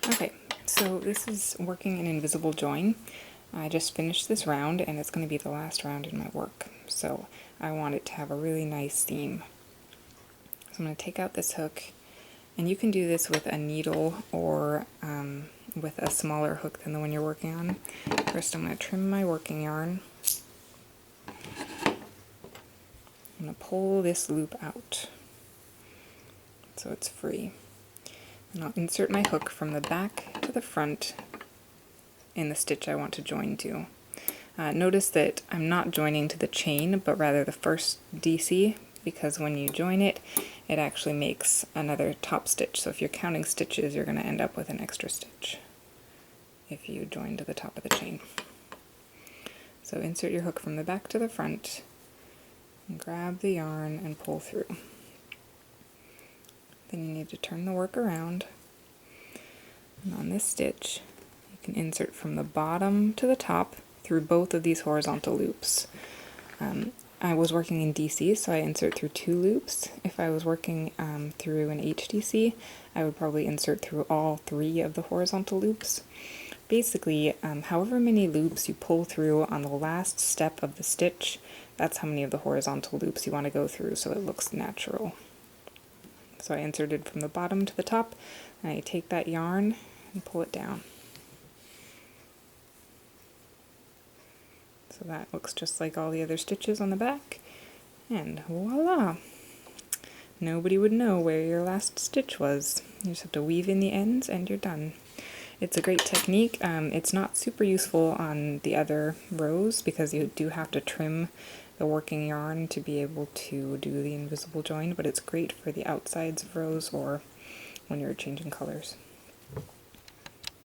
Okay, so this is working an invisible join. I just finished this round and it's going to be the last round in my work, so I want it to have a really nice theme. So I'm going to take out this hook, and you can do this with a needle or with a smaller hook than the one you're working on. First I'm going to trim my working yarn. I'm going to pull this loop out so it's free. And I'll insert my hook from the back to the front in the stitch I want to join to. Notice that I'm not joining to the chain, but rather the first DC, because when you join it, it actually makes another top stitch. So if you're counting stitches, you're going to end up with an extra stitch if you join to the top of the chain. So insert your hook from the back to the front, and grab the yarn and pull through. Then you need to turn the work around, and on this stitch you can insert from the bottom to the top through both of these horizontal loops. I was working in DC, so I insert through 2 loops. If I was working through an HDC, I would probably insert through all 3 of the horizontal loops. Basically, however many loops you pull through on the last step of the stitch, that's how many of the horizontal loops you want to go through so it looks natural. So I inserted from the bottom to the top, and I take that yarn and pull it down. So that looks just like all the other stitches on the back, and voila! Nobody would know where your last stitch was. You just have to weave in the ends and you're done. It's a great technique. It's not super useful on the other rows because you do have to trim the working yarn to be able to do the invisible join, but it's great for the outsides of rows or when you're changing colors.